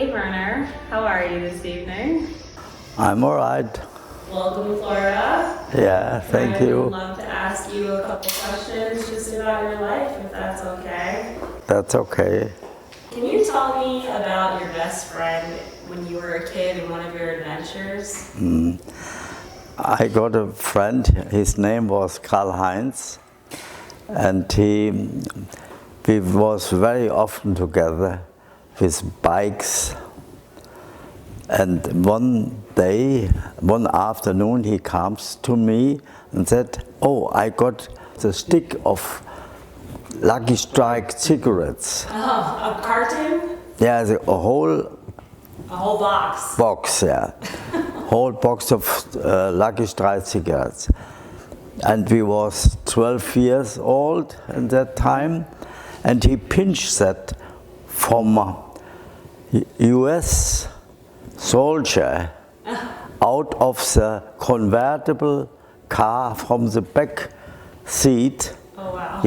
Hey Werner, how are you this evening? I'm all right. Welcome to Florida. Yeah, thank you. I'd love to ask you a couple questions just about your life, if that's okay. That's okay. Can you tell me about your best friend when you were a kid and one of your adventures? I got a friend, his name was Karl-Heinz, and we was very often together with bikes. And one day, one afternoon, he comes to me and said, "Oh, I got the stick of Lucky Strike cigarettes." Oh, a carton? Yeah, a whole A whole box. box, yeah. Whole box of Lucky Strike cigarettes. And we was 12 years old at that time, and he pinched that from a US soldier out of the convertible car from the back seat. Oh wow.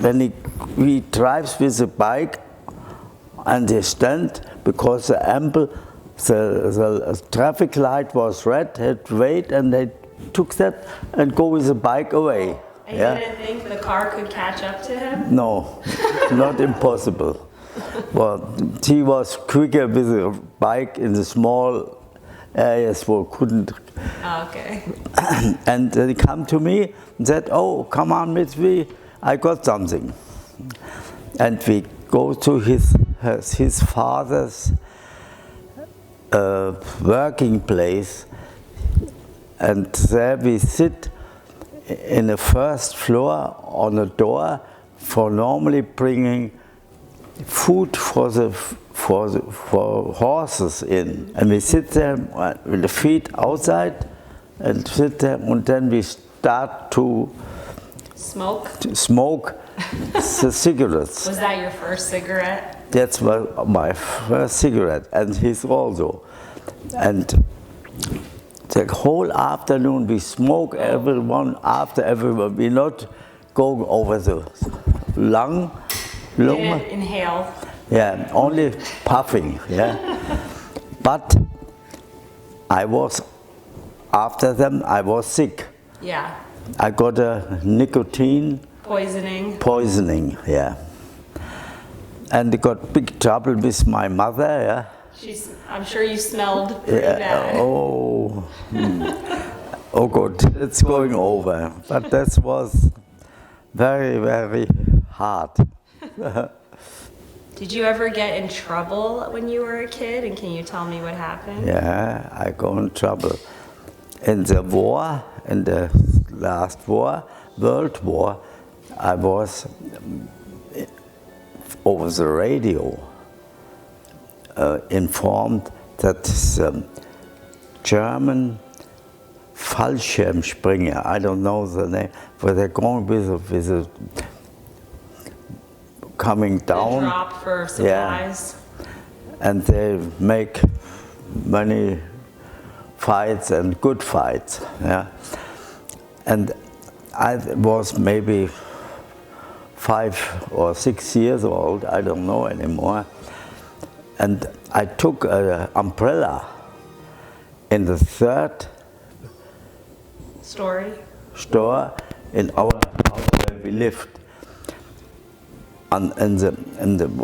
When he drives with a bike and they stand because the ample, the traffic light was red, had to wait, and they took that and go with the bike away. And you didn't think the car could catch up to him? No, not impossible. Well, he was quicker with a bike in the small areas where couldn't. Okay. And he come to me and said, "Oh, come on with me, I got something." And we go to his father's working place, and there we sit in the first floor on a door for normally bringing food for horses in, and we sit there with the feet outside and sit there, and then we start to smoke the cigarettes. Was that your first cigarette? That's my first cigarette, and his also. And the whole afternoon we smoke everyone after everyone. We not go over the lung. You didn't inhale. Yeah, only puffing, yeah. But I was, after them, I was sick. Yeah. I got a nicotine poisoning, yeah. And I got big trouble with my mother, yeah. I'm sure you smelled pretty bad. Oh, oh good, it's going over. But that was very, very hard. Did you ever get in trouble when you were a kid, and can you tell me what happened? Yeah, I got in trouble. In the war, in the last war, World War, I was over the radio informed that the German Fallschirmspringer, I don't know the name, but they're going with a coming down. The drop for supplies. Yeah. And they make many fights and good fights. Yeah. And I was maybe 5 or 6 years old, I don't know anymore. And I took an umbrella in the third store in our house where we lived. And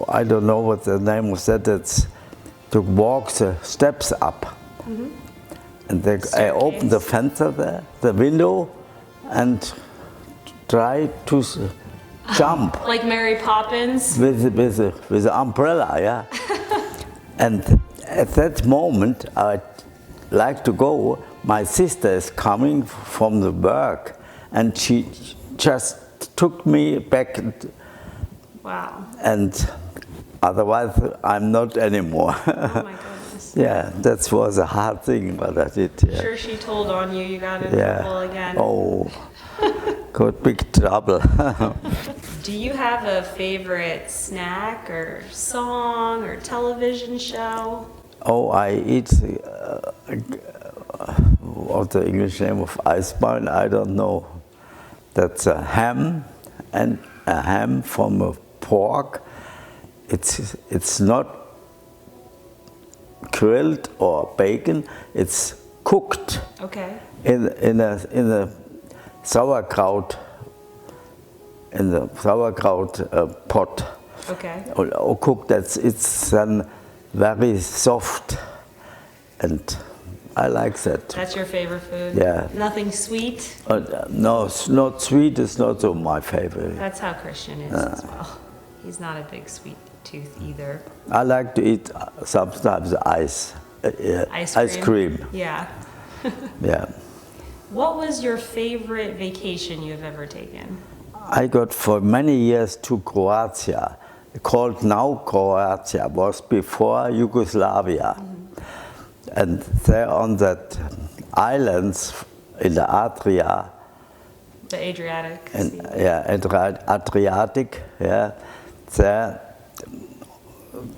I don't know what the name was that, it's to walk the steps up. Mm-hmm. And I opened the fence there, the window, and tried to jump. Like Mary Poppins? With the umbrella, yeah. And at that moment, I'd like to go. My sister is coming from the work, and she just took me back. Wow. And otherwise, I'm not anymore. Oh my goodness. Yeah, that was a hard thing, but I did. Yeah. Sure, she told on you. You got in trouble again. Oh, got big trouble. Do you have a favorite snack or song or television show? Oh, I eat. What's the English name of Eisbein? I don't know. That's a ham, and a ham from a pork. It's not grilled or bacon. It's cooked Okay. in a sauerkraut, pot. Okay. Or cooked. It's then very soft, and I like that. That's your favorite food? Yeah. Nothing sweet? No, it's not sweet. It's not so my favorite. That's how Christian is as well. He's not a big sweet tooth either. I like to eat sometimes ice cream. Yeah. Yeah. What was your favorite vacation you've ever taken? I got for many years to Croatia, called now Croatia, was before Yugoslavia. And there on that islands in the Adria, The Adriatic and, Sea. Adriatic,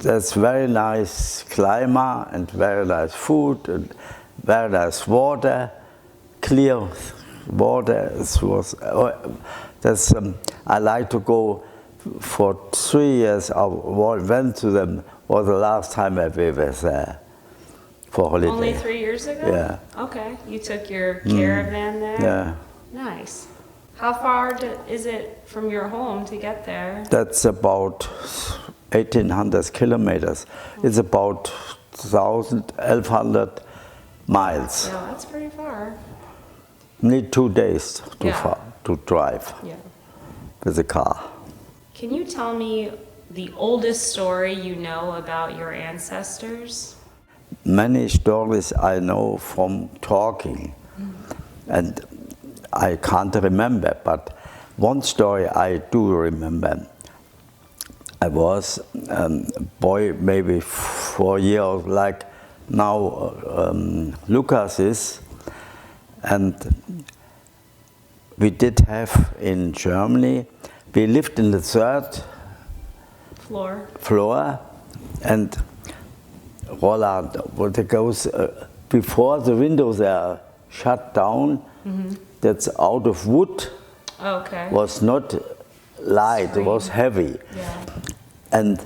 there's very nice climate and very nice food and very nice water, clear water. I like to go for 3 years. I went to them. Was the last time I was there for holiday. Only 3 years ago? Yeah. Okay. You took your caravan there? Yeah. Nice. How far is it from your home to get there? That's about 1,800 kilometers. It's about 1,100 miles. Yeah, that's pretty far. Need 2 days to drive Yeah. with a car. Can you tell me the oldest story you know about your ancestors? Many stories I know from talking, and I can't remember, but one story I do remember. I was a boy, maybe 4 years old, like now Lucas is, and we did have in Germany, we lived in the third floor, and Roland, what it goes before the windows are shut down. That's out of wood. Okay. Was not light. It was heavy. Yeah. And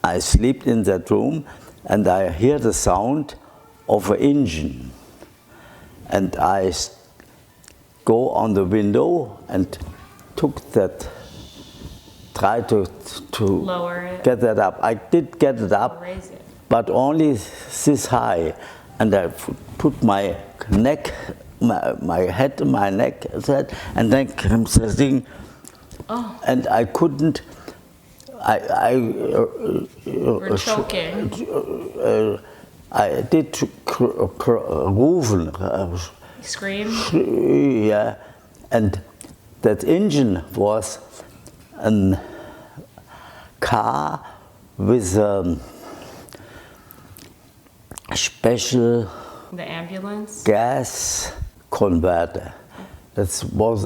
I slept in that room, and I hear the sound of an engine, and I go on the window and tried to Lower it. get that up. I did get it up, Raise it. but only this high, and I put my neck, my head, my neck, and then came the thing, and I couldn't. We're choking. I did rufen. Scream? Yeah, and that engine was a car with a special The ambulance? gas converter. That was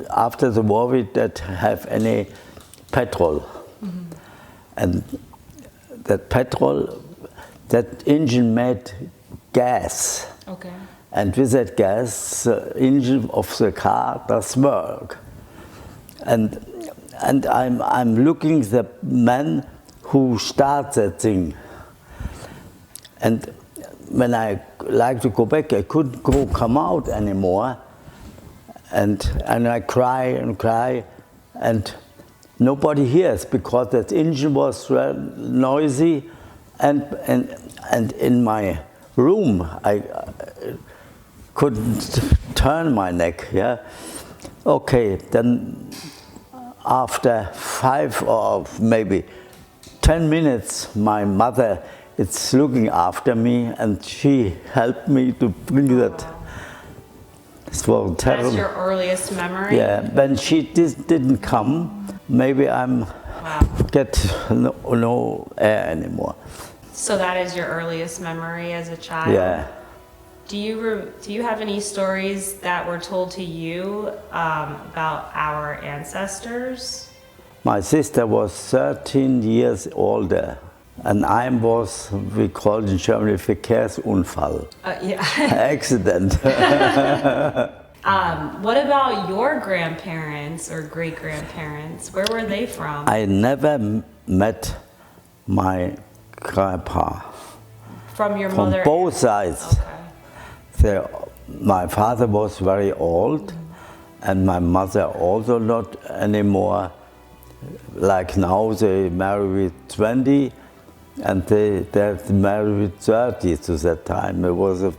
after the war we didn't have any petrol, and that engine made gas. Okay. And with that gas, the engine of the car does work. And I'm looking the man who starts that thing. And when I like to go back, I couldn't come out anymore. And I cry and cry, and nobody hears because that engine was noisy, and in my room I couldn't turn my neck. Yeah. Okay. Then after 5 or maybe 10 minutes, my mother is looking after me, and she helped me to bring that. It was terrible. That's your earliest memory? Yeah. When she didn't come, maybe I'm get no air anymore. So that is your earliest memory as a child? Yeah. Do you have any stories that were told to you about our ancestors? My sister was 13 years older, and I was, we call it in Germany, Verkehrsunfall. Yeah. Accident. What about your grandparents or great-grandparents? Where were they from? I never met my grandpa. From your From mother? both sides. Okay. My father was very old, and my mother also not anymore. Like now, they marry with 20, and they're married with 30 to that time. It was a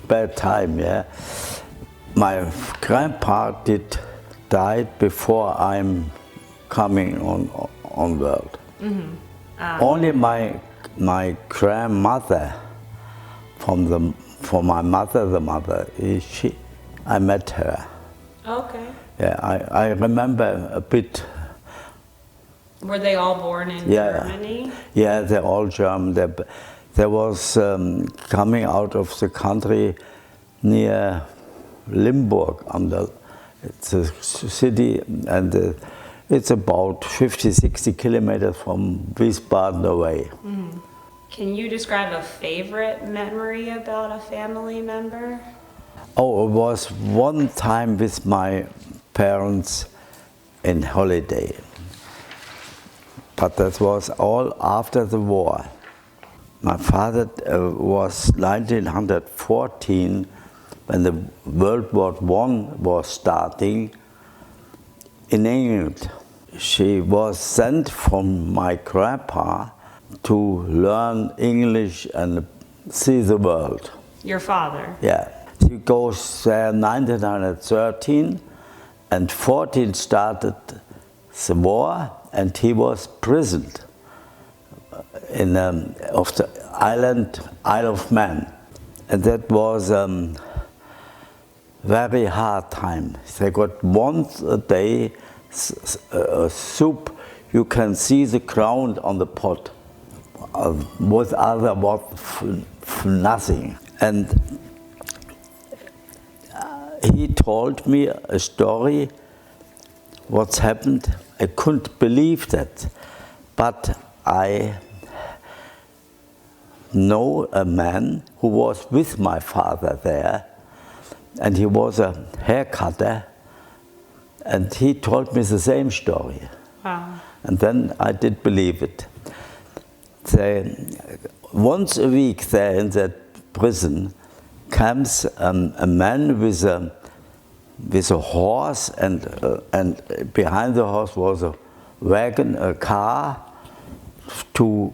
bad time, yeah. My grandpa died before I'm coming on world. Only my grandmother, from my mother, I met her. Okay. Yeah, I remember a bit. Were they all born in Germany? Yeah, they're all German. There was coming out of the country near Limburg, it's a city, and it's about 50, 60 kilometers from Wiesbaden away. Can you describe a favorite memory about a family member? Oh, it was one time with my parents in holiday. But that was all after the war. My father was 1914, when the World War I was starting, in England. She was sent from my grandpa to learn English and see the world. Your father? Yeah. She goes there 1913, and 14 started the war, and he was imprisoned in of the island Isle of Man, and that was very hard time. They got once a day soup. You can see the ground on the pot. With other nothing. And he told me a story. What's happened? I couldn't believe that, but I know a man who was with my father there, and he was a haircutter, and he told me the same story. Wow. And then I did believe it. Once a week there in that prison comes a man with a horse, and behind the horse was a wagon, a car, to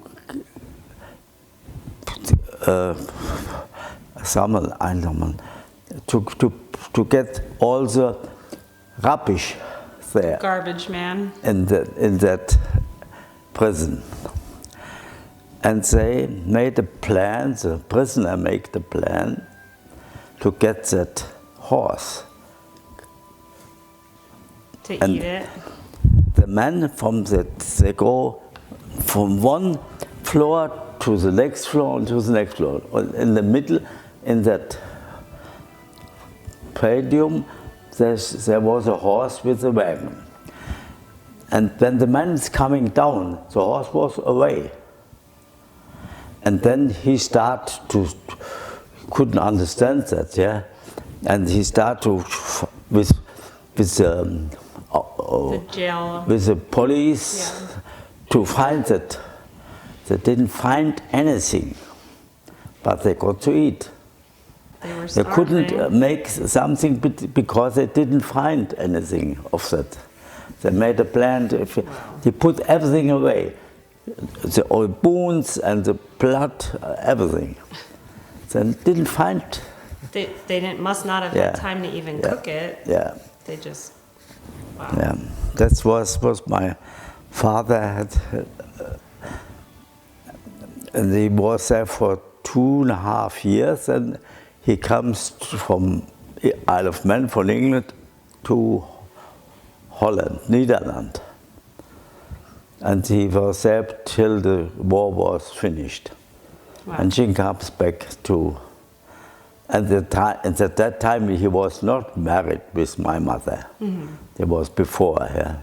get all the rubbish there. Garbage man. In that prison. And they made a plan, the prisoner made the plan to get that horse. To and eat it? The men they go from one floor to the next floor and to the next floor. In the middle, in that podium, there was a horse with a wagon. And when the man is coming down, the horse was away. And then he couldn't understand that, yeah? And he started with the jail. With the police, yeah, to find that. They didn't find anything, but they got to eat. They couldn't make something because they didn't find anything of that. They made a plan. They put everything away. The old bones and the blood, everything. They didn't find. They must not have had time to even cook it. Yeah. They just. Wow. Yeah, that was my father had, and he was there for 2.5 years, and he comes from Isle of Man, from England, to Holland, Netherlands. And he was there till the war was finished. Wow. And she comes back to, and at that time he was not married with my mother. Mm-hmm. It was before, yeah.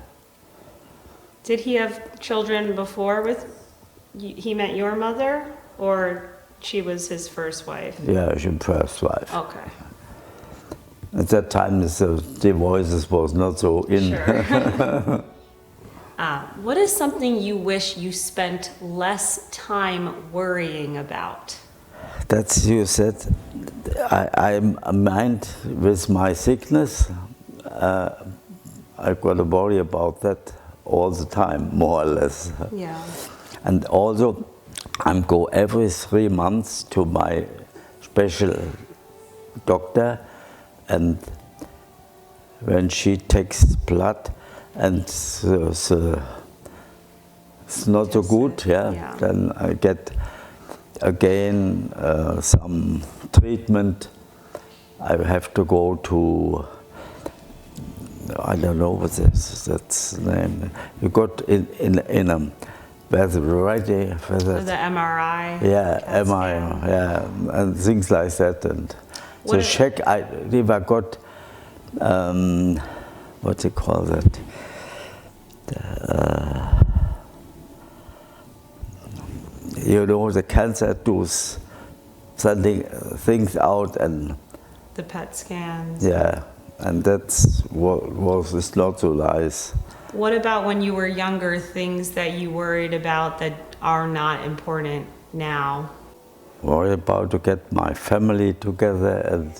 Did he have children before he met your mother, or she was his first wife? Yeah, she was first wife. Okay. At that time, the divorces was not so in. Sure. What is something you wish you spent less time worrying about? That's, you said, I mind with my sickness, I've got to worry about that all the time, more or less. Yeah. And also, I go every 3 months to my special doctor, and when she takes blood and it's not so good, Yeah. then I get again some treatment. I have to go to, I don't know what that's the name. You got in a, where's the variety? The MRI. Yeah, CAT MRI, scan. yeah, and things like that. And What the if- check, if I got, what do you call that? You know, the cancer does sending things out, and The PET scans. yeah, and that's what was not so nice. What about when you were younger, things that you worried about that are not important now? Worry about to get my family together and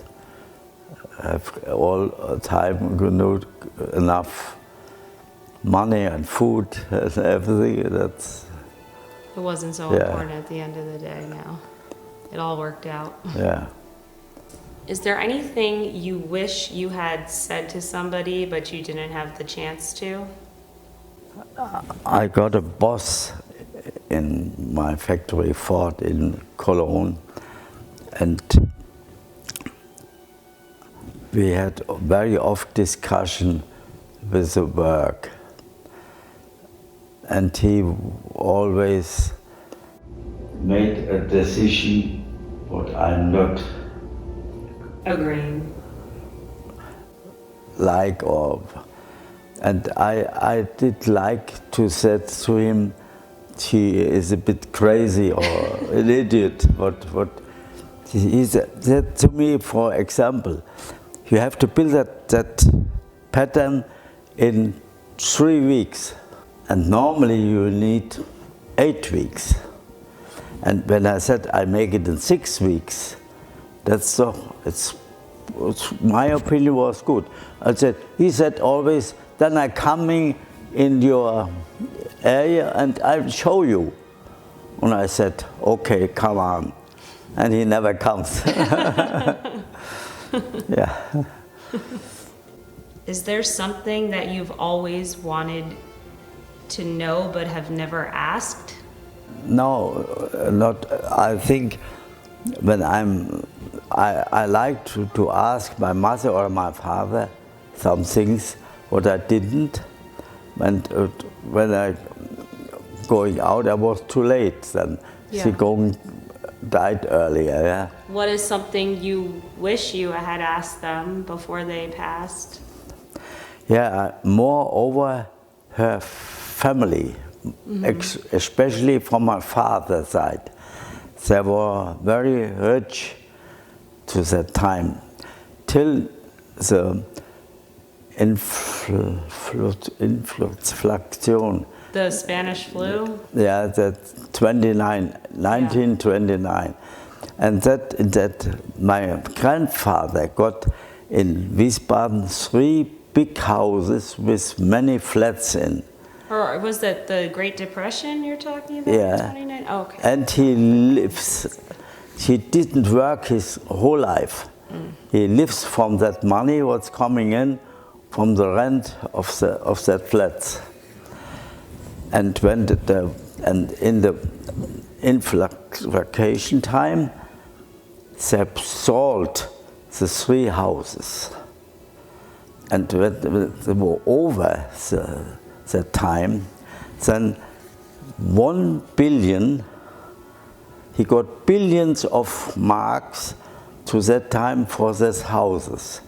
have all the time, enough money and food and everything. That's, It wasn't so Yeah. important at the end of the day now. It all worked out. yeah. Is there anything you wish you had said to somebody but you didn't have the chance to? I got a boss in my factory, Ford, in Cologne, and we had a very oft discussion with the work. And he always made a decision what I'm not Agreeing. like of. And I did like to say to him, he is a bit crazy or an idiot. What he said to me, for example, you have to build that pattern in 3 weeks. And normally you need 8 weeks. And when I said I make it in 6 weeks, that's so, my opinion was good. He said always, then I coming in your area and I'll show you. And I said, okay, come on. And he never comes. Yeah. Is there something that you've always wanted to know but have never asked? No, not. I think when I like to ask my mother or my father some things what I didn't. And when I going out, I was too late. Then she died earlier. Yeah. What is something you wish you had asked them before they passed? Yeah, moreover, her family, especially from my father's side, they were very rich to that time, till the inflation. The Spanish flu? Yeah, that 1929. And that my grandfather got in Wiesbaden 3 big houses with many flats in. Or was that the Great Depression you're talking about? Yeah. 29? Oh, okay. And he didn't work his whole life. He lives from that money what's coming in from the rent of that flats. And when and in the inflation time, they sold the 3 houses. And when they were over the time, then 1 billion, he got billions of marks to that time for these houses.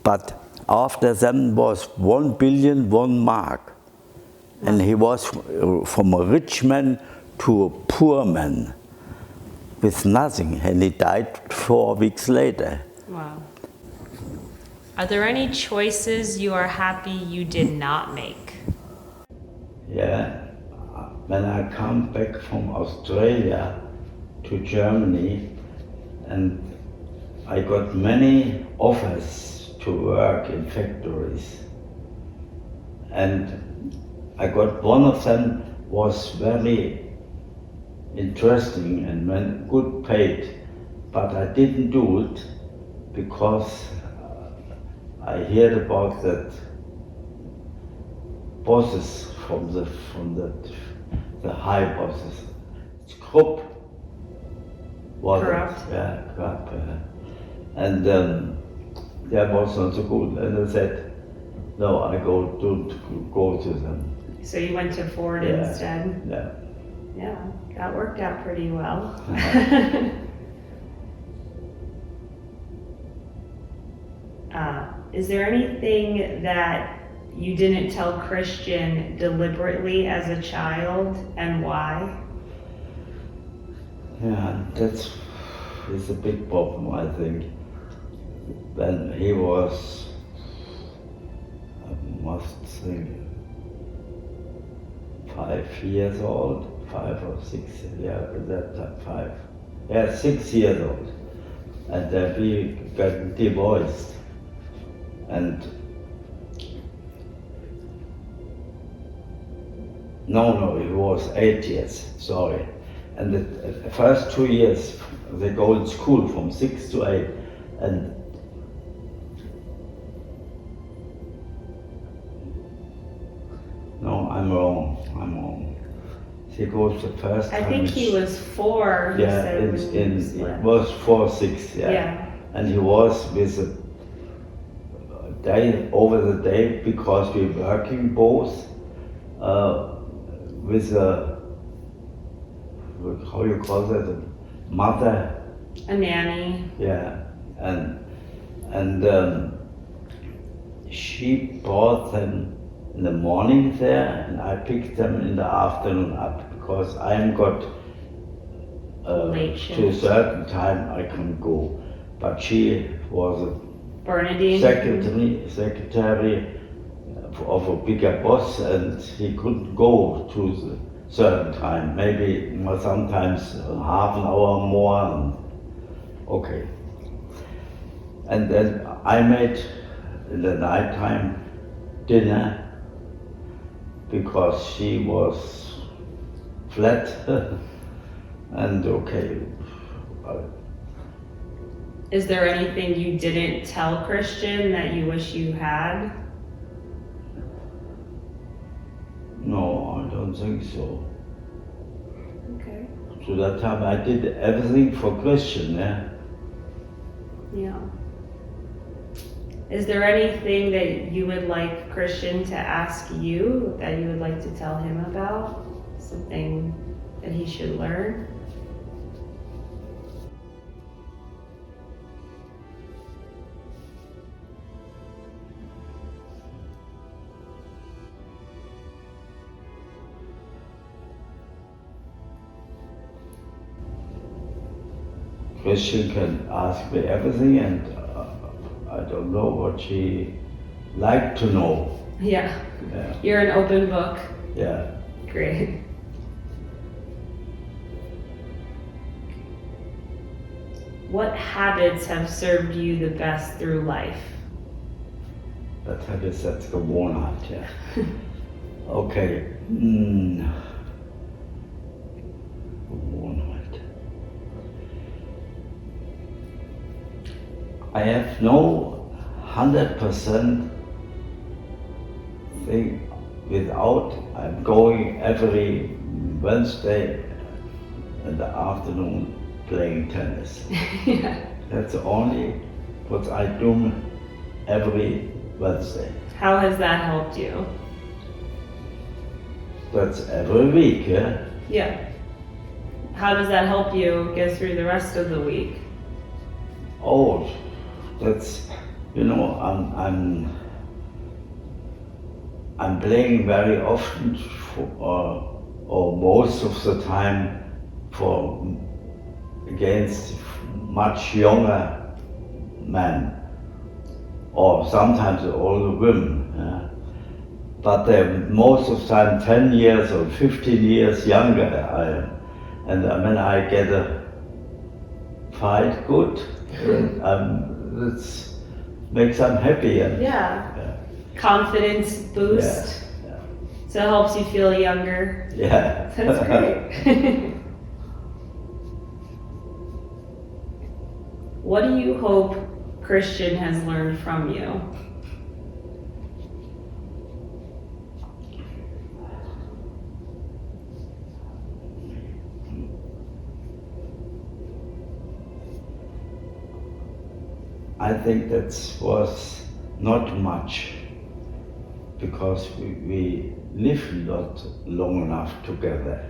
But after them was 1 billion, 1 mark. And he was from a rich man to a poor man with nothing, and he died 4 weeks later. Wow. Are there any choices you are happy you did not make? Yeah, when I come back from Australia to Germany, and I got many offers to work in factories, and I got one of them was very interesting and good paid, but I didn't do it because I heard about that bosses from the high bosses, it's corrupt. Corrupt. Yeah, corrupt. And that was not so good. And I said, no, I don't go to them. So you went to Ford Yeah. instead? Yeah. Yeah, that worked out pretty well. Is there anything that you didn't tell Christian deliberately as a child, and why? Yeah, that's a big problem, I think. When he was, I must think, 5 years old, 5 or 6, yeah, at that time, 5. Yeah, 6 years old. And then we got divorced. And no, it was 8 years, sorry. And the first 2 years, they go in school from 6 to 8. And no, I'm wrong. He goes the first time. I think he was 4. Yeah, said when you it split. was 4, 6, yeah. Yeah. And he was with a day over the day because we were working both with a, how you call that, a mother. A nanny. Yeah, and she brought them in the morning there, and I picked them in the afternoon up because I am got Late to a shift. certain time I can go, but she was a Bernadine. secretary of a bigger boss, and he couldn't go to the certain time, maybe sometimes half an hour more. And, okay. And then I made in the night time dinner because she was flat and okay. Is there anything you didn't tell Christian that you wish you had? No, I don't think so. Okay. So that time I did everything for Christian, yeah. Yeah. Is there anything that you would like Christian to ask you that you would like to tell him about? Something that he should learn? Christian can ask me everything, and I don't know what she liked to know. Yeah. Yeah, You're an open book. yeah. Great. What habits have served you the best through life? Das hat es jetzt Gewohnheit, ja. Okay. Gewohnheit. I have no 100% thing without I'm going every Wednesday in the afternoon playing tennis. Yeah. That's only what I do every Wednesday. How has that helped you? That's every week, yeah? Yeah. How does that help you get through the rest of the week? Oh, that's, you know, I'm playing very often for, or most of the time for against much younger men, or sometimes older women. but they're most of the time 10 years or 15 years younger I am. And when I get a fight good, it makes them happy. And, Yeah. Confidence boost. Yeah. So it helps you feel younger. Yeah. That's great. What do you hope Christian has learned from you? I think that was not much, because we lived not long enough together.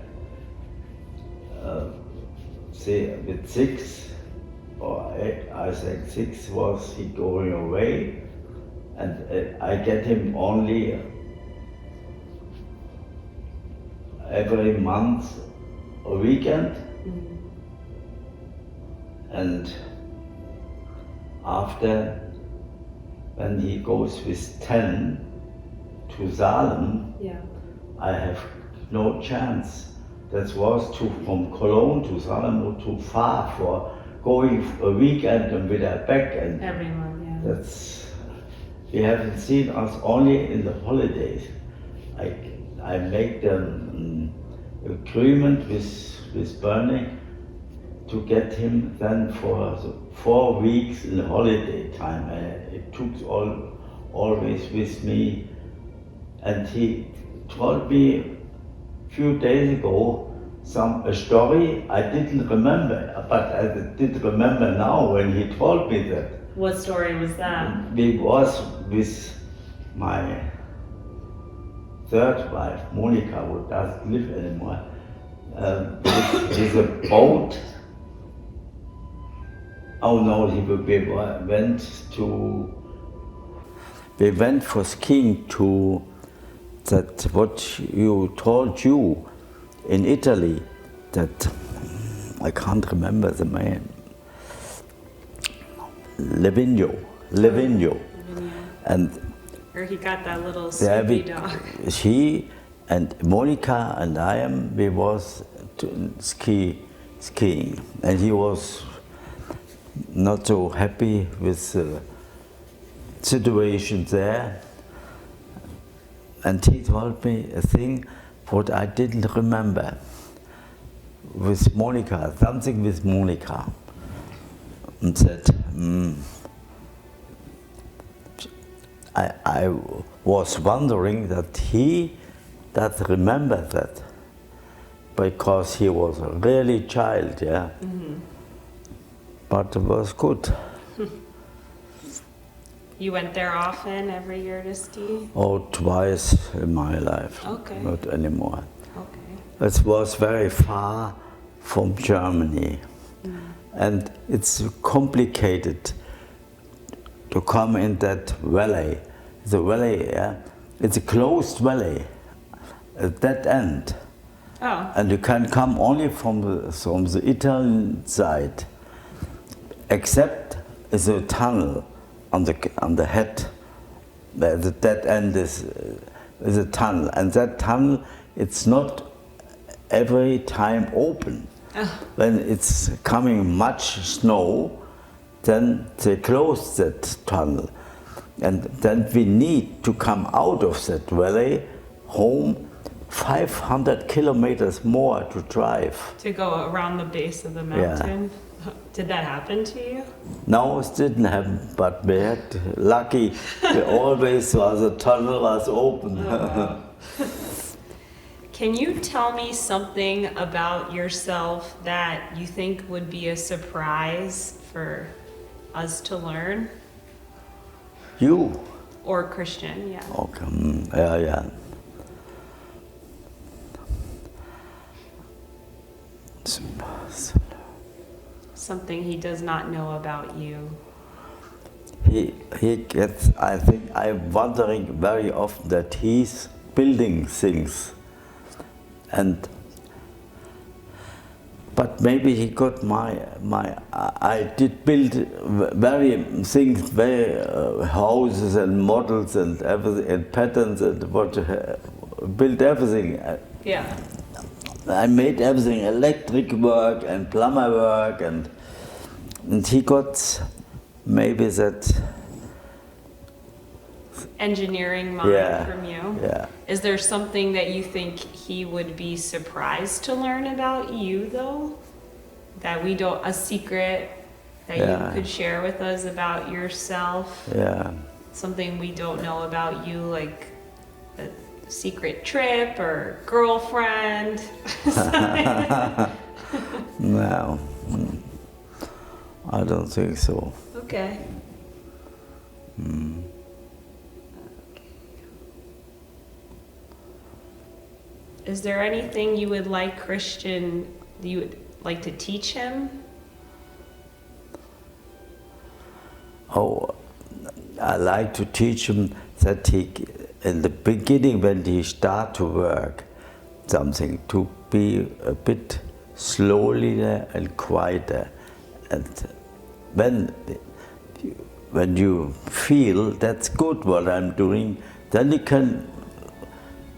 See, with 6 or 8, I think 6 was he going away, and I get him only every month a weekend. And after, when he goes with 10 to Salem, Yeah. I have no chance. That was from Cologne to Salem too far for going a weekend and with a back. And Every month, yeah. we haven't seen us only in the holidays. I make the agreement with Bernie to get him then for 4 weeks in the holiday time. It took always with me, and he told me a few days ago a story I didn't remember, but I did remember now when he told me that. What story was that? We was with my third wife, Monica, who doesn't live anymore, with a boat. Oh no, we went for skiing to that what you told you in Italy, that I can't remember the name. Livigno. And Or he got that little there Snoopy dog. she and Monica and we was skiing, and he was not so happy with the situation there. And he told me a thing what I didn't remember with Monica, something with Monica, and said, I was wondering that he doesn't remember that, because he was a really child, yeah. But it was good. You went there often, every year to ski? Oh, twice in my life. Okay. Not anymore. Okay. It was very far from Germany. And it's complicated to come in that valley. The valley, yeah, it's a closed valley at that end. Oh. And you can come only from the Italian side, except is a tunnel on the head. That end is a tunnel, and that tunnel, it's not every time open. When it's coming much snow, then they close that tunnel, and then we need to come out of that valley home 500 kilometers more to drive. To go around the base of the mountain? Yeah. Did that happen to you? No, it didn't happen, but we had lucky. Always the tunnel was open. Oh, wow. Can you tell me something about yourself that you think would be a surprise for us to learn? You? Or Christian, yeah. Okay, yeah. Something he does not know about you. He gets, I think I'm wondering very often that he's building things. But but maybe he got I did build very things, very houses and models and everything, and patterns and built everything. Yeah. I made everything, electric work and plumber work, and he got maybe that Engineering mind from you. Yeah. Is there something that you think he would be surprised to learn about you, though? That we don't, a secret that you could share with us about yourself? Yeah. Something we don't know about you, like a secret trip or girlfriend? No, I don't think so. Okay. Is there anything you would like Christian, you would like to teach him? Oh, I like to teach him that he, in the beginning when he start to work something, to be a bit slowly and quieter. And when you feel that's good what I'm doing, then you can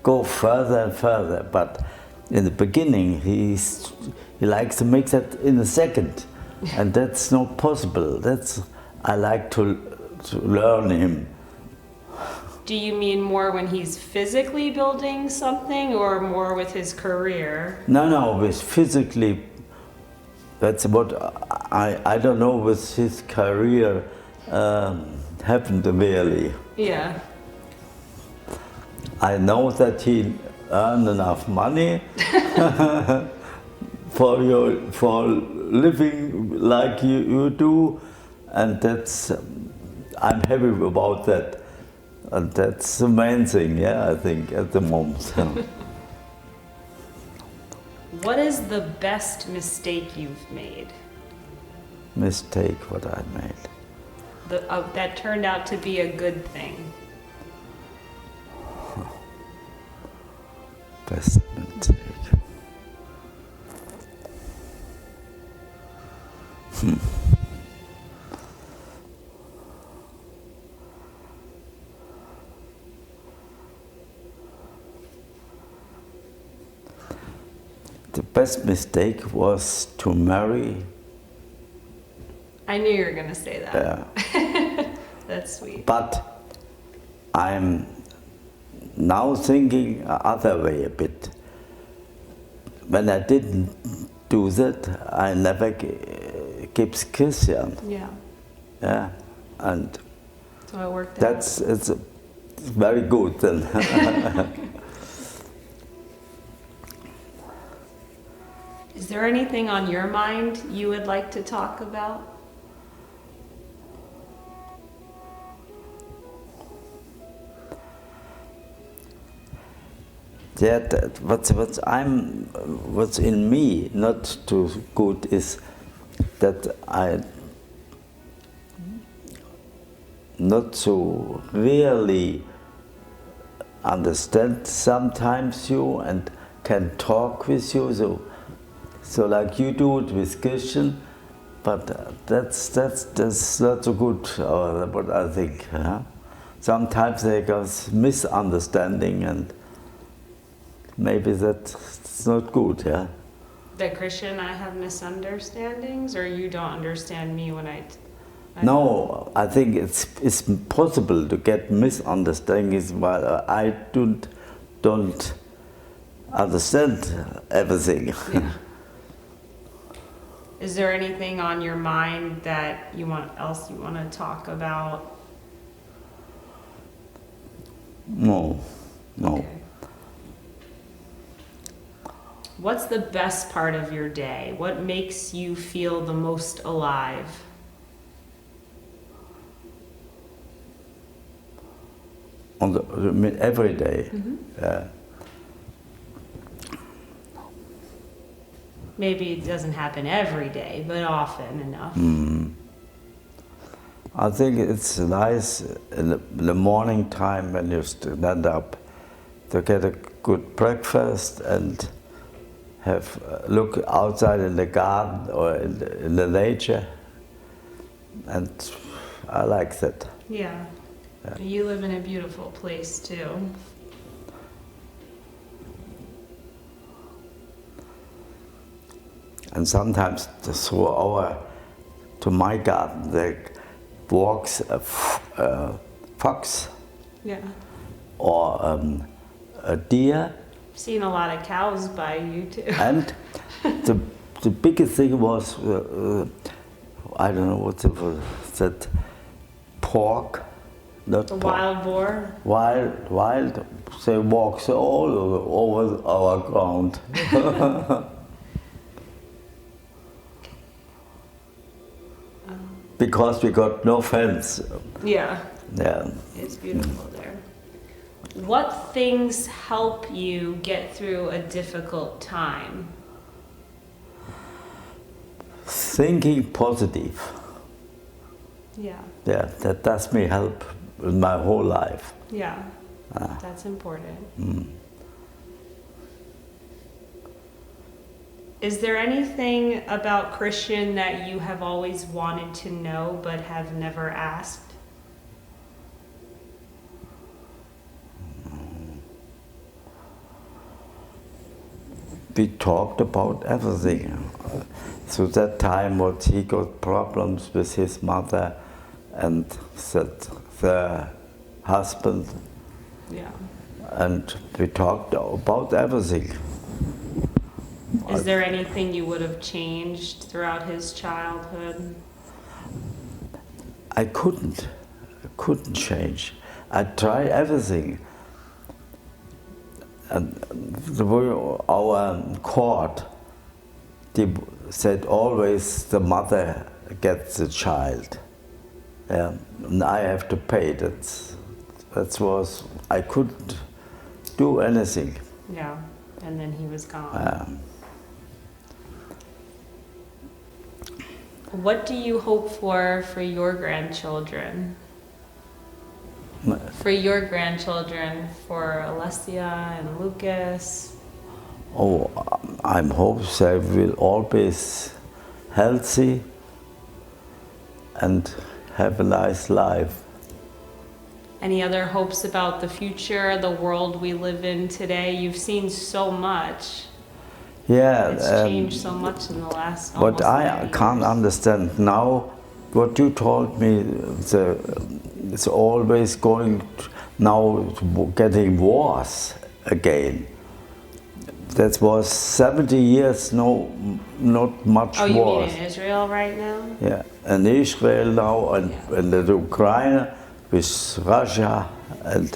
go further and further. But in the beginning, he likes to make that in a second, and that's not possible. I like to learn him. Do you mean more when he's physically building something, or more with his career? No, with physically, that's what I don't know with his career happened really. Yeah. I know that he earned enough money for living like you do, and that's I'm happy about that, and that's the main thing. Yeah, I think at the moment. What is the best mistake you've made? Mistake what I made. That turned out to be a good thing. Best mistake. The best mistake was to marry. I knew you were going to say that. Yeah. That's sweet. But I'm now thinking other way a bit. When I didn't do that, I never kept Tricia. Yeah. Yeah, and So it worked out. it's very good then. Is there anything on your mind you would like to talk about? Yeah, what's in me not too good is that I not so really understand sometimes you and can talk with you, so like you do it with Christian, but that's not so good, what I think. Huh? Sometimes there's misunderstanding, and maybe that's not good. Yeah. That Christian and I have misunderstandings, or you don't understand me when I No, I think it's possible to get misunderstandings while I don't understand everything. Yeah. Is there anything on your mind that you want to talk about? No. Okay. What's the best part of your day? What makes you feel the most alive? Every day. Mm-hmm. Maybe it doesn't happen every day, but often enough. I think it's nice in the morning time when you stand up to get a good breakfast and have look outside in the garden or in the nature, and I like that. Yeah. You live in a beautiful place too. And sometimes to my garden there walks a fox Yeah. or a deer. I've seen a lot of cows by you too. And the biggest thing was, I don't know what it was, that pork, not The pork. wild boar. Wild, they walks all over our ground. Because we got no fence. Yeah. Yeah. It's beautiful there. What things help you get through a difficult time? Thinking positive. Yeah. Yeah, that does me help in my whole life. Yeah. That's important. Is there anything about Christian that you have always wanted to know but have never asked? We talked about everything. So that time what he got problems with his mother and the husband, Yeah. and we talked about everything. Is there anything you would have changed throughout his childhood? I couldn't change. I tried everything. And our court, they said always the mother gets the child. Yeah, and I have to pay. That was, I couldn't do anything. Yeah. And then he was gone. What do you hope for your grandchildren? For your grandchildren, for Alessia and Lucas? Oh, I hope they will all be healthy and have a nice life. Any other hopes about the future, the world we live in today? You've seen so much. Yeah, It's changed so much in the last almost but I 90 can't years. understand now what you told me. It's always going now getting wars again. That was 70 years, no, not much Oh, you wars. mean in Israel right now? Yeah, and Israel now and the Ukraine with Russia, and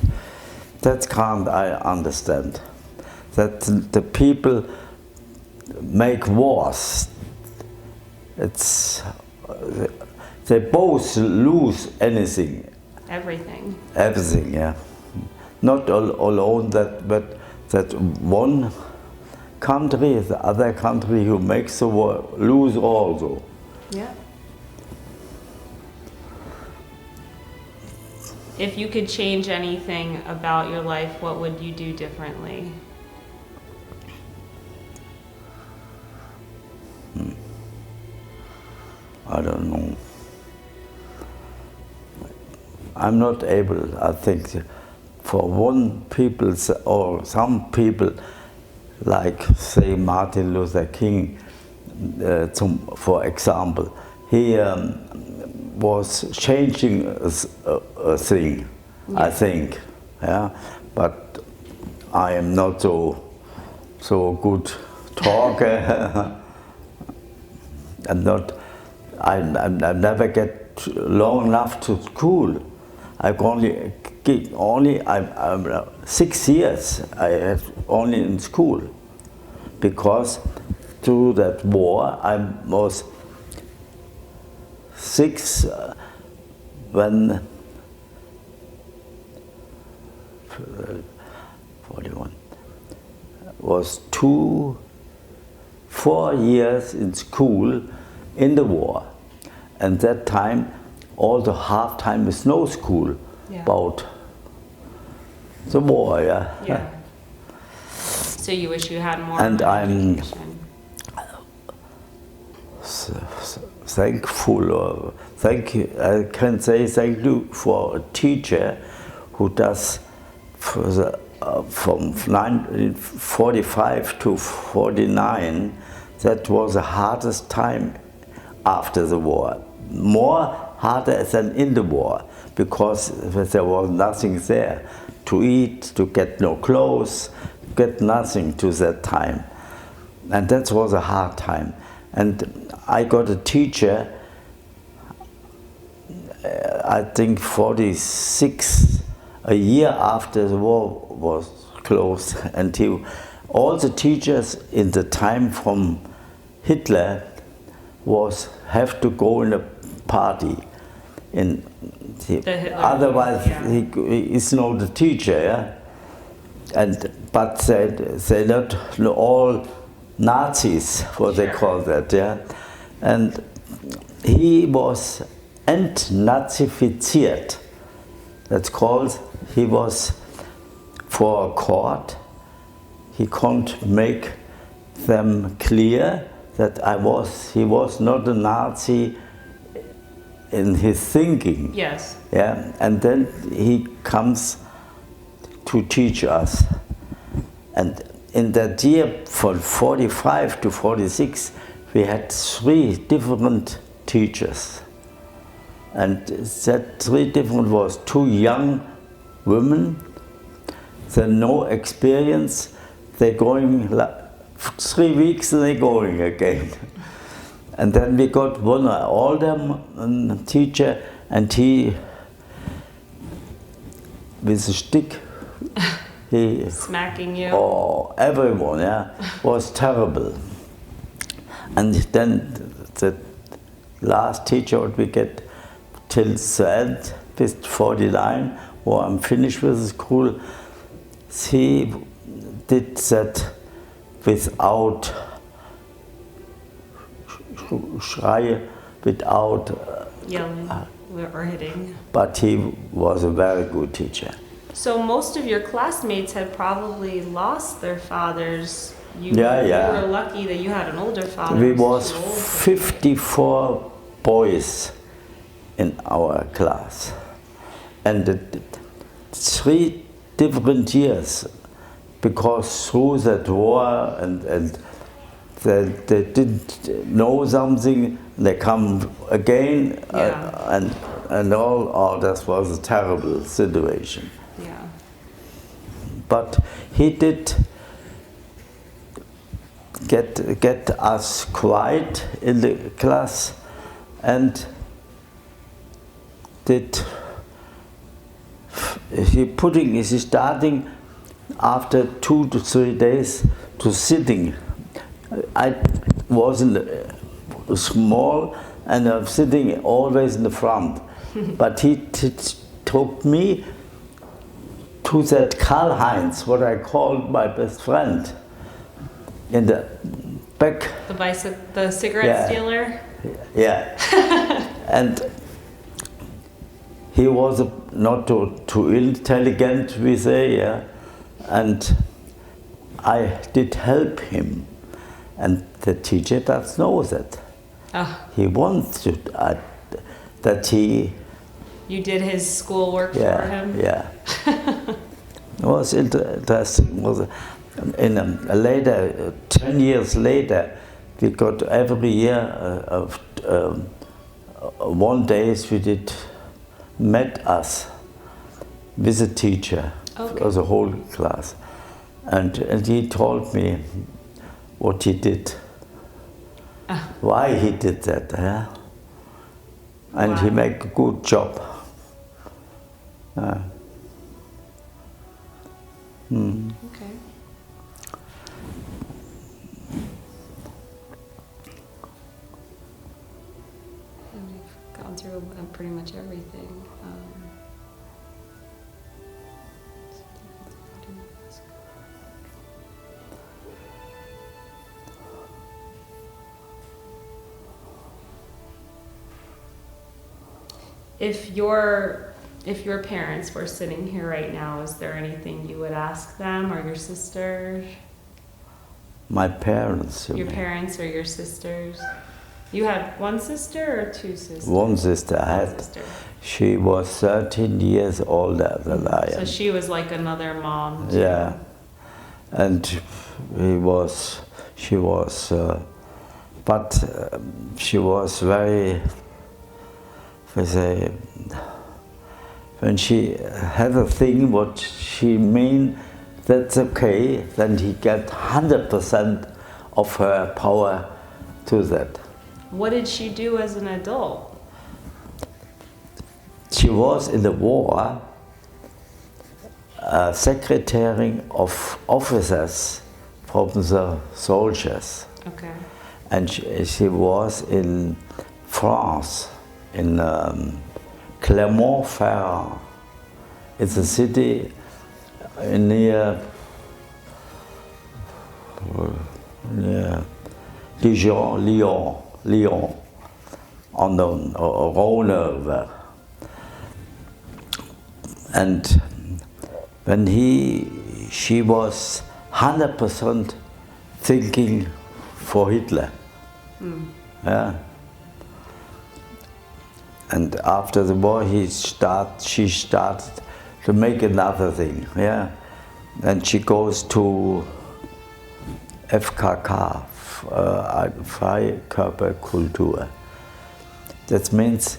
that can't I understand. That the people make wars. It's they both lose anything. Everything. Everything, yeah. Not alone that, but that one country, the other country who makes the war lose also. Yeah. If you could change anything about your life, what would you do differently? I don't know. I'm not able, I think, for one people or some people, like say Martin Luther King, for example, he was changing a thing, I think, yeah. But I am not so good talker. I never get long enough to school. I'm 6 years I have only in school, because through that war I was 6 when 41 was 4 years in school in the war, and that time all the half time is no school. Yeah. About the war, yeah. Yeah. So you wish you had more And I'm education. thankful, or thank you, I can say thank you for a teacher who does for the, from 1945 to 49, that was the hardest time after the war. More harder than in the war, because there was nothing there to eat, to get no clothes, get nothing to that time. And that was a hard time. And I got a teacher, I think 46, a year after the war was closed, and all the teachers in the time from Hitler have to go in a party. Otherwise, yeah. he is not the teacher, yeah? But they're not all Nazis, what they call that, yeah? And he was entnazifiziert. That's called, he was for a court, he couldn't make them clear that he was not a Nazi in his thinking. Yes. Yeah, and then he comes to teach us. And in that year, from 45 to 46, we had 3 different teachers. And that 3 different was 2 young women, they no experience, they're going 3 weeks and they're going again. And then we got one older teacher, and he, with a stick, he smacking you. Oh, everyone, yeah, was terrible. And then the last teacher what we get till the end, with 49, where I'm finished with the school, he did that without schreie, without yelling or hitting. But he was a very good teacher. So most of your classmates had probably lost their fathers. You were lucky that you had an older father. We was 54 boys in our class, and 3 different years, because through that war and they didn't know something, they come again, and all that was a terrible situation. Yeah. But he did get us quiet in the class, and he starting after 2 to 3 days to sitting. I wasn't small, and I'm sitting always in the front. But he took me to that Karl-Heinz, what I called my best friend, in the back. The cigarette stealer? Yeah. And he was not too intelligent, we say, yeah. And I did help him. And the teacher does know that. Oh. He wants to, that he... You did his schoolwork for him? Yeah. It was interesting. In a later, 10 years later, we got every year one day we met us with a teacher for the whole class. And he told me what he did, why he did that, yeah? And he made a good job. Okay. And we've gone through pretty much everything. If your parents were sitting here right now, is there anything you would ask them, or your sister? My parents. Your parents or your sisters? You had one sister or two sisters? One sister I had. One sister. She was 13 years older than I am. So she was like another mom too. Yeah. And she was very, when she had a thing what she mean, that's okay, then he get 100% of her power to that. What did she do as an adult? She was in the war secretary of officers from the soldiers. Okay. And she was in France, in Clermont-Ferrand. It's a city near Lyon, on the Rhone River. And when she was 100% thinking for Hitler. Yeah. And after the war, she started to make another thing. Yeah. And she goes to FKK, Freie Körperkultur. That means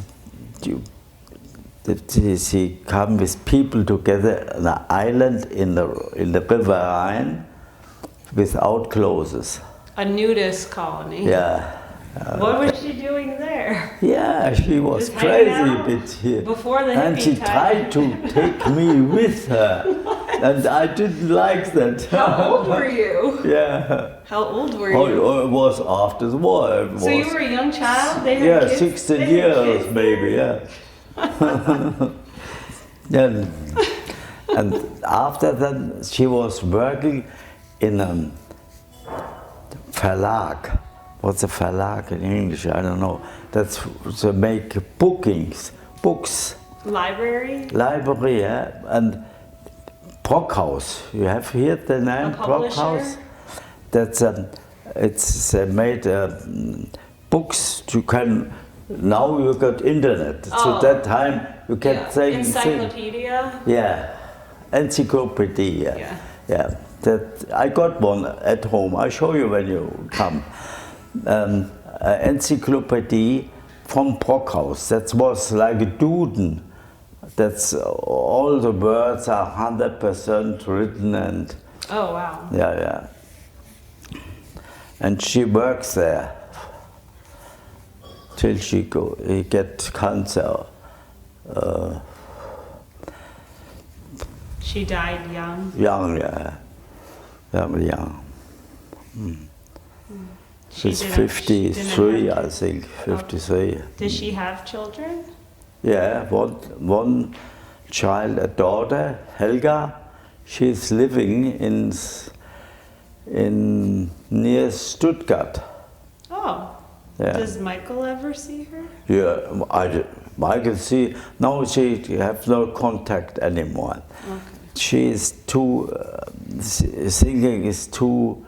she come with people together on an island in the River Rhine without clothes. A nudist colony. Yeah. What was she doing there? Yeah, she was Just hanging crazy out? a bit here. Before the and she hippie time. tried to take me with her. And I didn't like that. How old were you? Yeah. How old were you? Oh, it was after the war. So you were a young child? They had Yeah, kids? 16 They had years kids? maybe, yeah. And after that, she was working in a Verlag. What's a Verlag in English? I don't know. That's to make books. Library? Library, yeah. And Brockhaus. You have here the name A publisher? Brockhaus? That's it's made books you can. Now you got internet. So that time you can say Encyclopedia? Yeah, encyclopedia. Yeah. That I got one at home. I'll show you when you come. Encyclopedia from Brockhaus. That was like a Duden. That's all the words are 100% written and. Oh wow. Yeah. And she works there till she get cancer. She died young? Young, yeah. Very young. She's 53, I think, 53. Did she have children? Yeah, one child, a daughter, Helga. She's living in near Stuttgart. Oh. Yeah. Does Michael ever see her? Yeah, I can see. Now she have no contact anymore. Okay. She is too, singing is too,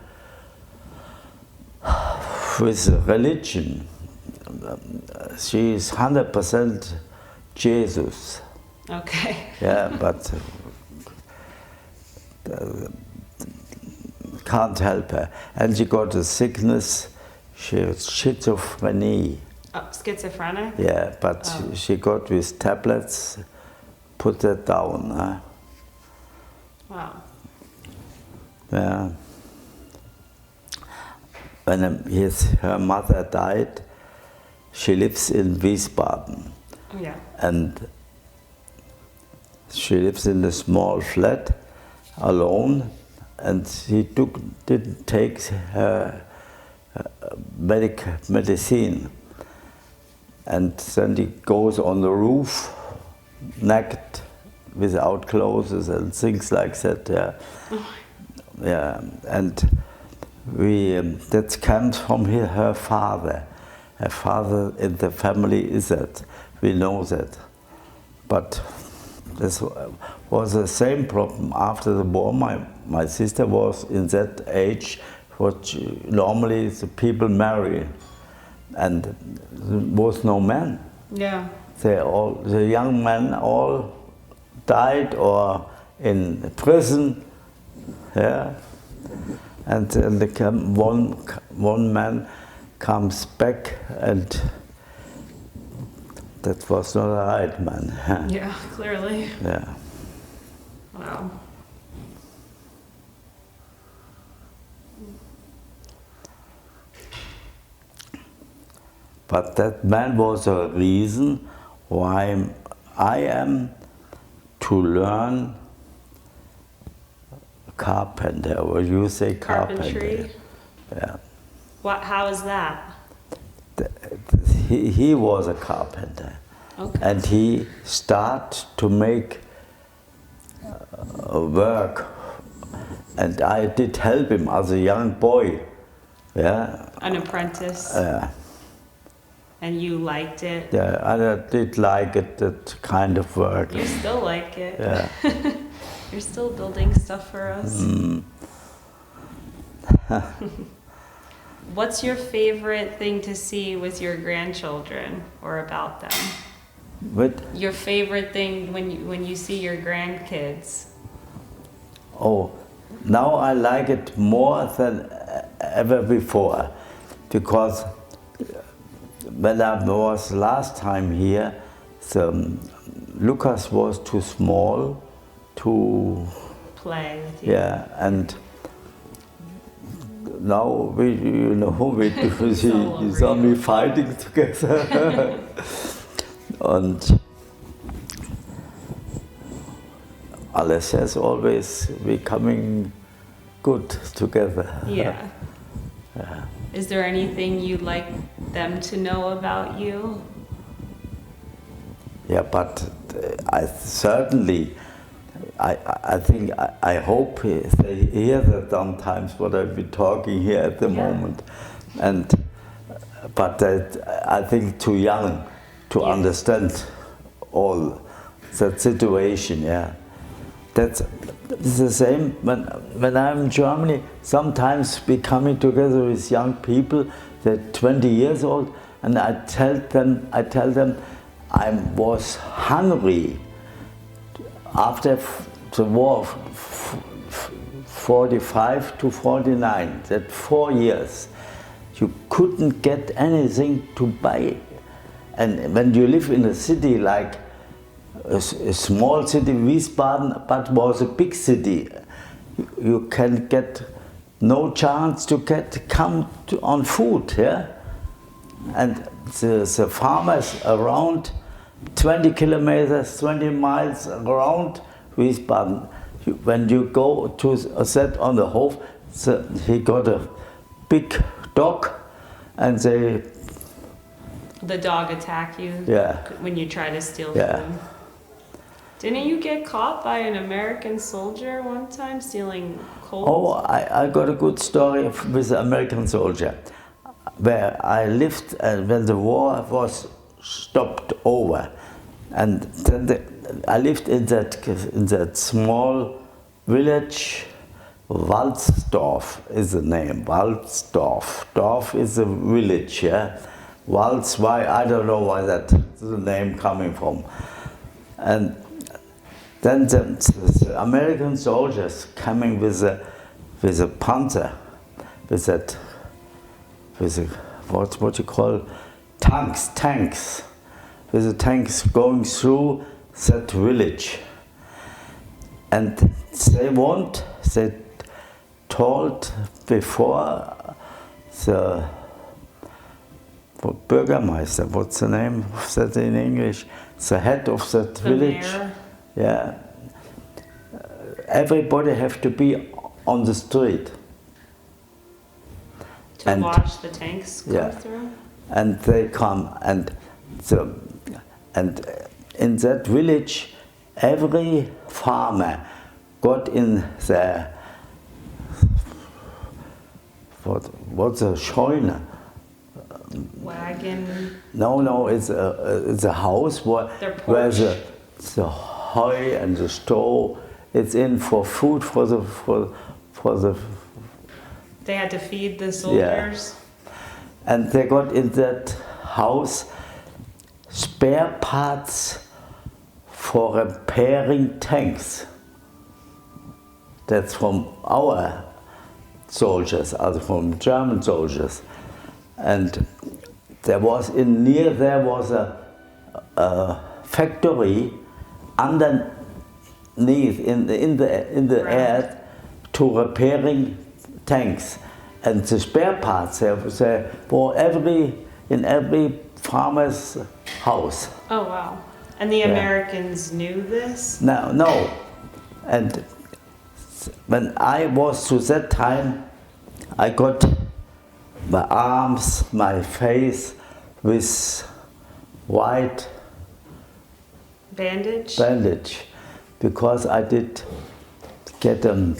with religion. She is 100% Jesus. Okay. Yeah, but can't help her. And she got a sickness, she has schizophrenia. Oh, schizophrenic? Yeah, but she got with tablets, put that down. Huh? Wow. Yeah. When her mother died, she lives in Wiesbaden. Yeah. And she lives in a small flat alone, and he didn't take her medicine. And then he goes on the roof, naked, without clothes and things like that. Yeah, yeah. And that comes from her father. Her father in the family is that. We know that. But this was the same problem after the war. My sister was in that age what normally the people marry, and there was no man. Yeah. The young men all died or in prison, yeah. And then one man comes back, and that was not the right man. Yeah, clearly. Yeah. Wow. But that man was a reason why I am to learn carpenter, or you say carpenter. Carpentry? Yeah. How is that? He was a carpenter. Okay. And he started to make work, and I did help him as a young boy. Yeah. An apprentice? Yeah. And you liked it? Yeah, I did like it, that kind of work. You still like it? Yeah. You're still building stuff for us? What's your favorite thing to see with your grandchildren or about them? But Your favorite thing when you see your grandkids? oh, now I like it more than ever before, because when I was last time here, Lucas was too small to Play with you? yeah, and now we do he's only fighting together. And Alice is always becoming good together. Yeah. Yeah. Is there anything you'd like them to know about you? Yeah, but I certainly, I think, I hope they hear that sometimes what I've been talking here at the moment, but I think too young to understand all that situation. Yeah, that's the same when I'm in Germany. Sometimes we coming together with young people, they're 20 years old, and I tell them I was hungry after the war, 45 to 49, that 4 years. You couldn't get anything to buy. And when you live in a city like a small city, Wiesbaden, but was a big city, you can get no chance to come on food, yeah? And the farmers around 20 kilometers, 20 miles around Wiesbaden, when you go to set on the Hof, he got a big dog, and they... The dog attack you? Yeah. When you try to steal Yeah. food? Didn't you get caught by an American soldier one time stealing coal? Oh, I got a good story with an American soldier, where I lived when the war was stopped over, and then I lived in that small village. Walsdorf is the name. Walsdorf. Dorf is a village. Yeah. Waltz. Why? I don't know why that's the name coming from. And then the American soldiers coming with a panzer, with what you call tanks, with the tanks going through that village, and they told before the Bürgermeister, what's the name of that in English? The head of that village. Mayor. Yeah. Everybody have to be on the street. To watch the tanks come through? And they come, and in that village, every farmer got in their what's a Scheune? Wagon. No, it's a house where the hay and the stove. It's in for food for the They had to feed the soldiers? And they got in that house spare parts for repairing tanks. That's from our soldiers, also from German soldiers. And there was there was a factory underneath in the Right. earth to repairing tanks. And the spare parts they were in every farmer's house. Oh, wow. And the Americans knew this? No. And when I was to that time, I got my arms, my face with white bandage because I did get a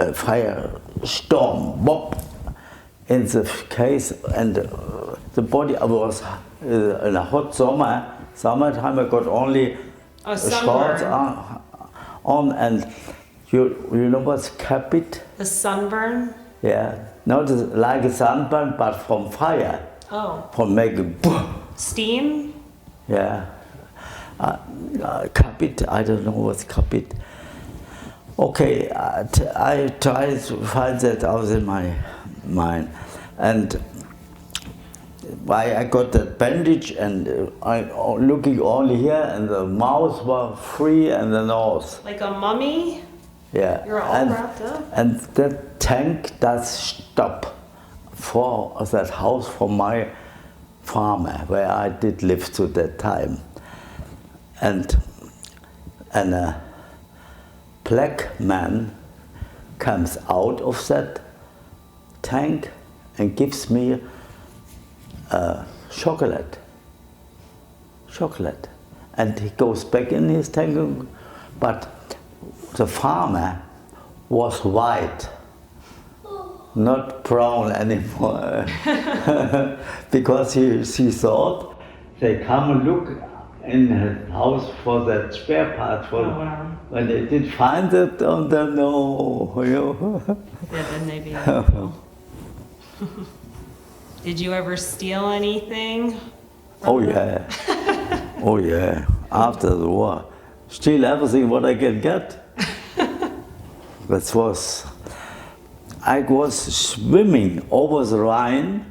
firestorm in the case, and the body was in a hot summertime. I got only shorts on, and you know what's capit? The sunburn? Yeah, not like a sunburn, but from fire. Oh. From making steam? Yeah. Capit, I don't know what's capit. Okay, I tried to find that out in my mind. And I got that bandage, and I looking only here, and the mouth was free and the nose. Like a mummy? Yeah. You're all wrapped up? And that tank does stop for that house from my farmer, where I did live to that time. And a black man comes out of that tank and gives me chocolate. And he goes back in his tank, but the farmer was white, not brown anymore, because he thought they come and look in his house for that spare part. When they did find it, oh no. Yeah, then they'd be like, Did you ever steal anything? Oh yeah. Oh yeah. After the war, steal everything what I can get. I was swimming over the Rhine.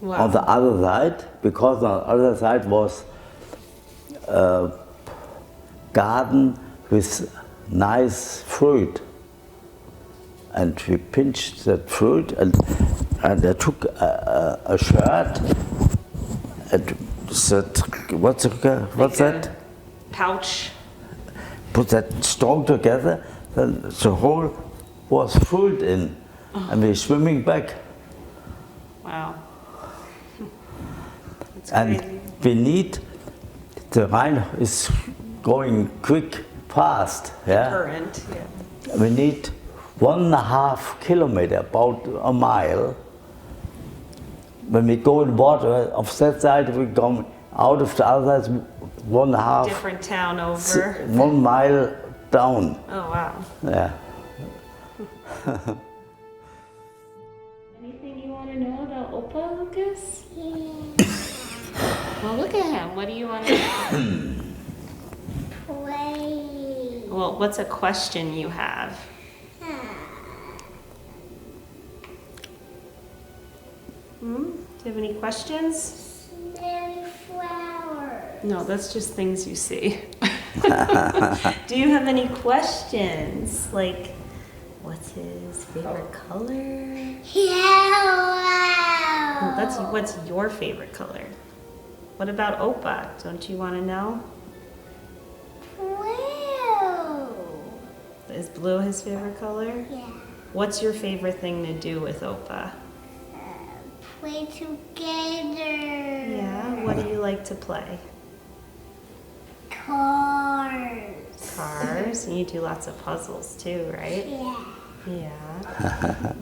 Wow. On the other side, because on the other side was a garden with nice fruit. And we pinched that fruit, and I took a shirt and said, what's that? Pouch. Put that strong together, then the hole was filled in, and we're swimming back. Wow. That's and crazy. we need, the Rhine is going quick, fast. Yeah? Current, yeah. We need 1.5 kilometers, about a mile. When we go in water, of that side we come out of the other side, 1.5. Different town over. 1 mile down. Oh, wow. Yeah. Anything you want to know about Opa, Lucas? Well, look at him. What do you want to know? Well, what's a question you have? Do you have any questions? Smelly flowers. No, that's just things you see. Do you have any questions? Like, what's his favorite color? Yellow. Oh, what's your favorite color? What about Opa? Don't you want to know? Blue. Is blue his favorite color? Yeah. What's your favorite thing to do with Opa? Play together. Yeah, what do you like to play? Cars. Cars. And you do lots of puzzles too, right? Yeah. Yeah.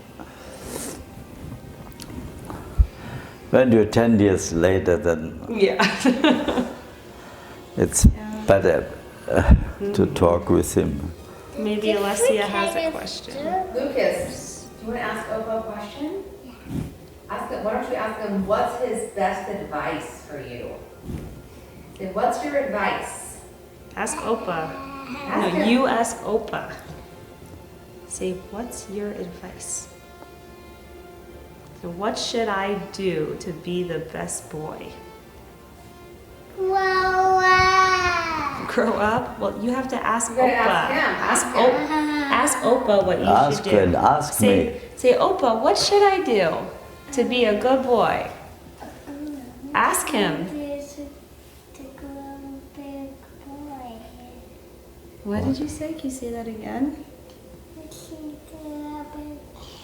When you're 10 years later, then Yeah. it's better to talk with him. Maybe Alessia has a question. Lucas, do you want to ask Opa a question? Ask him, why don't you ask him what's his best advice for you? Say, what's your advice? Ask Opa. Ask No, him. you ask Opa. Say, what's your advice? So what should I do to be the best boy? Grow up. Grow up? Well, you have to ask You Opa. gotta ask him. Ask Opa what you Ask should do. and ask me. Say, Opa, what should I do to be a good boy? Ask him. To grow big boy. What did you say? Can you say that again? To grow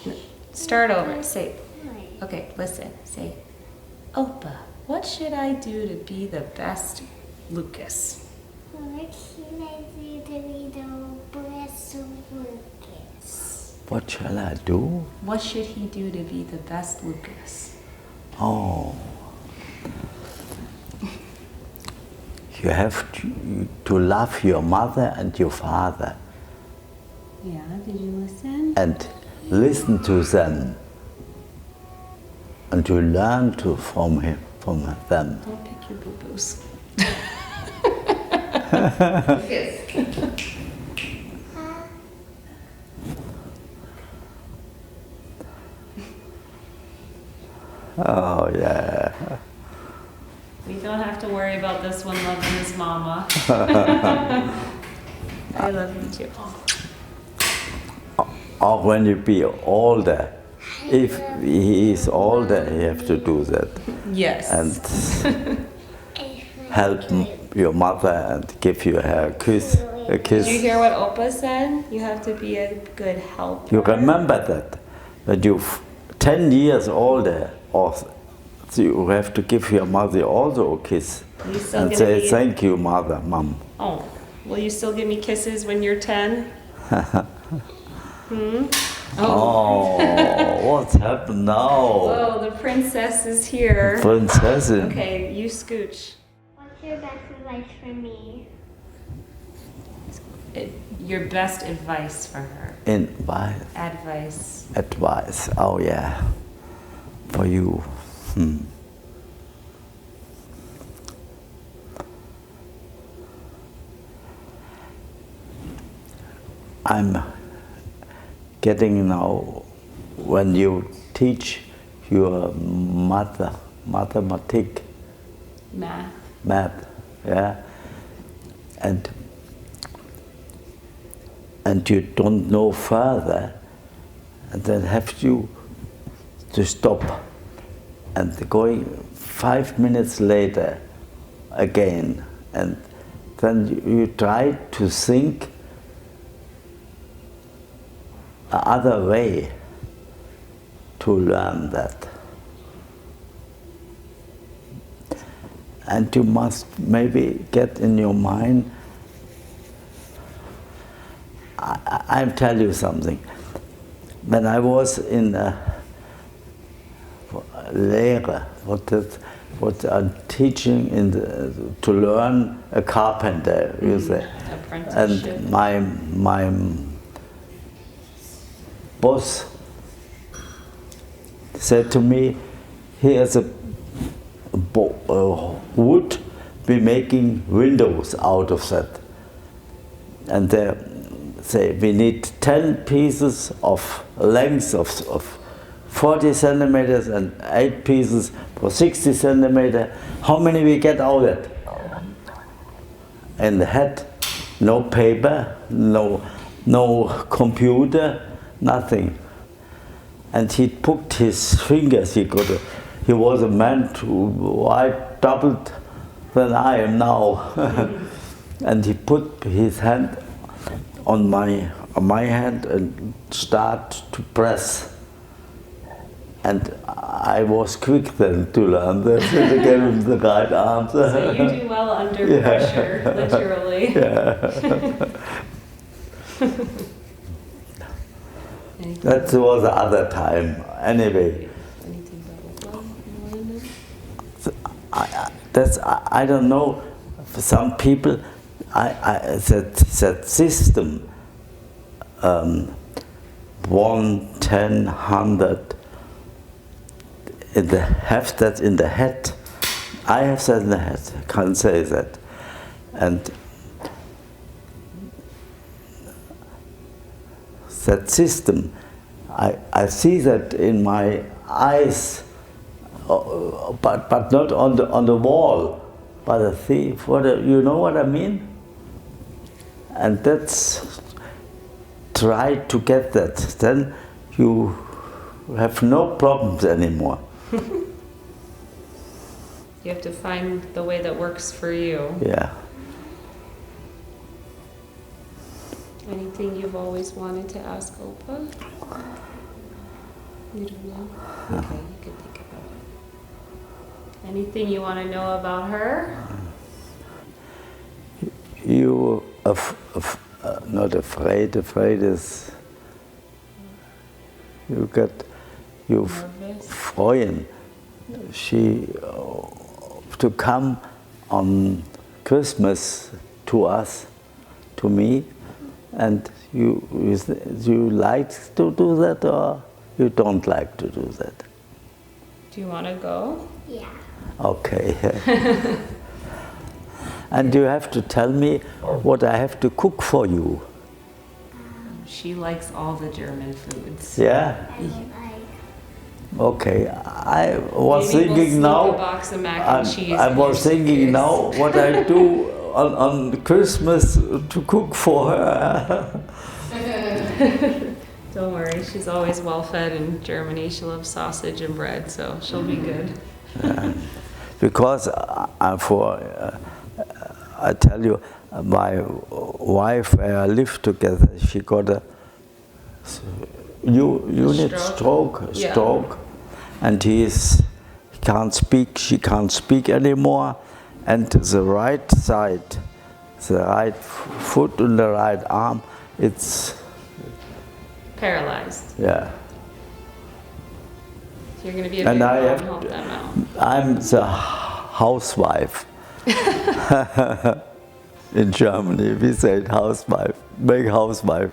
big Start over. Say, boy. okay, listen. Say, Opa, what should I do to be the best Lucas? What should I do to be the best Lucas? What shall I do? What should he do to be the best Lucas? Oh. You have to love your mother and your father Yeah, did you listen? and listen to them and to learn from them. Don't pick your boo-boos. Lucas. Oh yeah. We don't have to worry about this one loving his mama. I love you too. Or when you be older, if he is older, you have to do that Yes. and help your mother and give you a kiss. A Did you kiss. hear what Opa said? You have to be a good helper. You remember that when you're 10 years older, or so you have to give your mother also a kiss You still and gonna say be- thank you, mother, mom. Oh, will you still give me kisses when you're 10? Oh, what's happened now? Whoa, the princess is here. Princess. Okay, you scooch. What's your best advice for me? Your best advice for her. Advice. Advice. Oh yeah, for you. I'm getting now when you teach your mathematics, Math. yeah, and you don't know further, and then have you to stop and going 5 minutes later again, and then you try to think another way to learn that. And you must maybe get in your mind, I'll tell you something. When I was in Lehre, what I'm teaching to learn a carpenter, you say. Apprenticeship. And my boss said to me, here's a wood, be making windows out of that. And they say we need 10 pieces of length of 40 centimeters and 8 pieces for 60 centimeters. How many we get out of it? And had no paper, no computer, nothing. And he put his fingers, he was a man who I doubled than I am now. And he put his hand on my hand and start to press. And I was quick then to learn that to get him the right answer. So you do well under pressure, literally. That was the other time. Anyway, I don't know. For some people, that system 1, 10, 100. Have that in the head. I have that in the head. I can't say that. And that system, I see that in my eyes, but not on the wall. But I see, you know what I mean? And that's, try to get that. Then you have no problems anymore. You have to find the way that works for you. Yeah. Anything you've always wanted to ask Opa? You don't know? Okay, you can think about it. Anything you want to know about her? You not afraid. Afraid is you Nervous? freuen. She to come on Christmas to us, to me, and you like to do that or you don't like to do that? Do you want to go? Yeah. Okay. And you have to tell me what I have to cook for you. She likes all the German foods. Yeah? I would like. Okay. I was Maybe we'll thinking sneak now. a box of mac and cheese I in was your thinking suitcase. now what I do on Christmas to cook for her. Don't worry, she's always well fed in Germany. She loves sausage and bread, so she'll be good. Because I tell you, my wife, where I live together, she got a unit stroke, Yeah. and she can't speak. She can't speak anymore, and the right side, the right foot and the right arm, it's Paralyzed. yeah. So you're going to be a And good I mom, have help them out. I'm the housewife. In Germany, we say housewife, big housewife.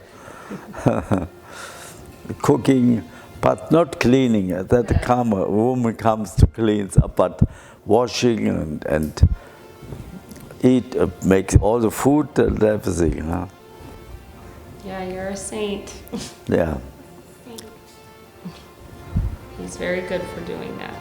Cooking, but not cleaning. That a woman comes to clean up, but washing and eat, make all the food and everything. Huh? Yeah, you're a saint. Yeah. Thanks. He's very good for doing that.